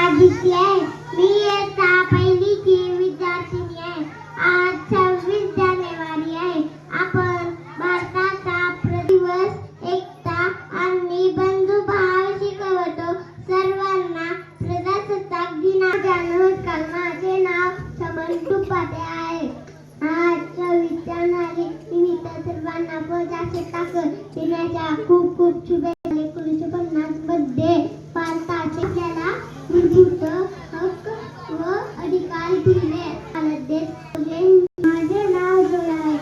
आदिती आहे. मी इयत्ता पहिलीची विद्यार्थिनी आहे. आज 26 जानेवारी आहे. आपण भारताचा दिवस एकता आणि बंधुभाव शिकवतो सर्वांना. प्रजासत्ताक दिनाच्या नमस्कार. माझे नाव समन तुपाटे आहे. आज 26 जानेवारी निमित्त सर्वांना प्रजासत्ताक दिनाच्या खूप खूप शुभेच्छा. 1950 मध्ये भारताचे आपल्याला मूलभूत हक्क व अधिकार दिले. भारत देश. माझे नाव जोड आहे.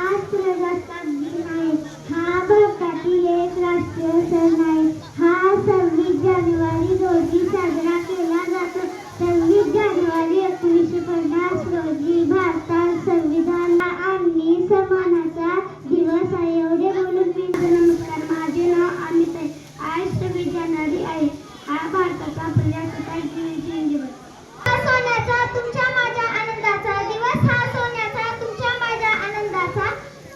आज प्रजासत्ताक दिन आहे. हा भारतातील एक राष्ट्रीय सण आहे. हा 26 जानेवारी रोजी साजरा केला जातो. 26 जानेवारी 1950 रोजी भारतात संविधान आणि समानता दिवस आहे. एवढे बोलून मी नमस्कार. माझे नाव अमित आहे. आज 26 जानेवारी आहे. हा भारताचा प्रजासत्ताक दिवस. हा सोन्याचा तुमच्या माझ्या आनंदाचा दिवस. हा सोन्याचा तुमच्या माझ्या आनंदाचा,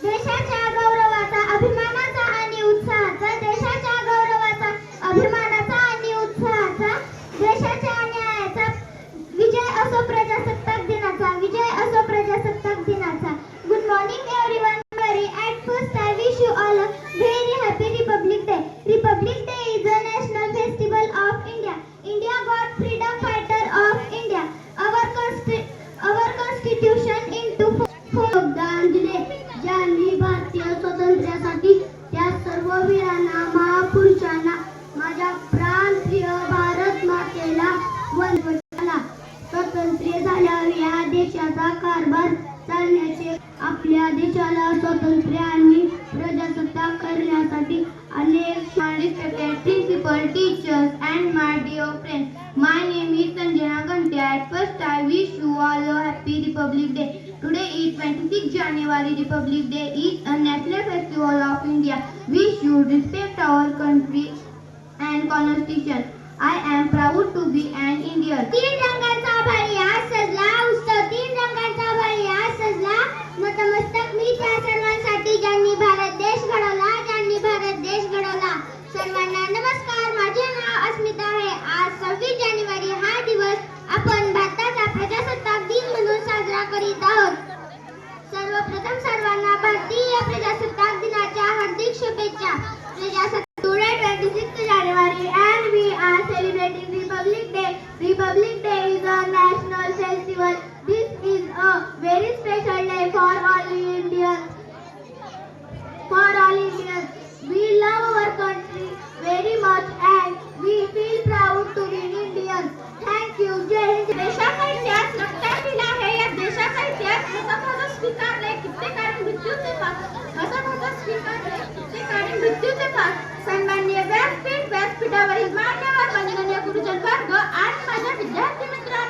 देशाच्या गौरवाचा, अभिमानाचा आणि उत्साहाचा, देशाच्या गौरवाचा, अभिमानाचा आणि उत्साहाचा, देशाच्या न्यायाचा विजय असो प्रजासत्ताक दिनाचा. विजय असो प्रजासत्ताक दिनाचा. Good morning everyone. At first I wish you all a very happy Republic Day. Republic Day is a national festival of India. India got freedom fighter of India. Our constitution into योगदान दिले. ज्यांनी भारतीय स्वातंत्र्यासाठी त्या सर्व वीरांना, महापुरुषांना, माझ्या प्राणप्रिय भारत मातेला वंदन. स्वातंत्र्य झाल्यावर या देशाचा कारभार चालण्याचे, आपल्या देशाला स्वातंत्र्य आणि प्रजासत्ताक करण्यासाठी अनेक respected principal, teachers and my dear friends. My name is Sanjana Gante. At first I wish you all a happy Republic Day. Today is 26 January. Republic Day is a national festival of India. We should respect our country and constitution. I am proud to be an Indian. तीन रंगांचा भारी आज सजला उत्सव. तीन रंगांचा भारी आज सजला. नतमस्तक मी त्या सर्वांसाठी ज्यांनी भारत देश घडवला, ज्यांनी भारत देश घडवला. सर्वांना नमस्कार. माझे नाव अस्मिता आहे. आज 26 जानेवारी हा दिवस आपण भारताचा प्रजासत्ताक दिन म्हणून साजरा करीत आहोत. सर्वप्रथम सर्वांना भारतीय प्रजासत्ताक दिनाच्या हार्दिक शुभेच्छा. प्रजासत्ताक today 26 January and we are celebrating Republic Day. Republic Day is a national festival. This is a very special day for all Indians. For all Indians, we love our country very much and we feel proud to be Indians. Thank you. जय हिंद. देशाचा इतिहास रक्तात दिला आहे. या देशाचा इतिहास हसत स्वीकारले. कित्येकाने मृत्यूचे पास हसत स्वीकारले. कित्येकाने मृत्यूचे पास. सन्माननीय व्यासपीठावरील मान्यवर वंदनीय गुरुजन वर्ग आणि माझ्या विद्यार्थी मित्रांनो,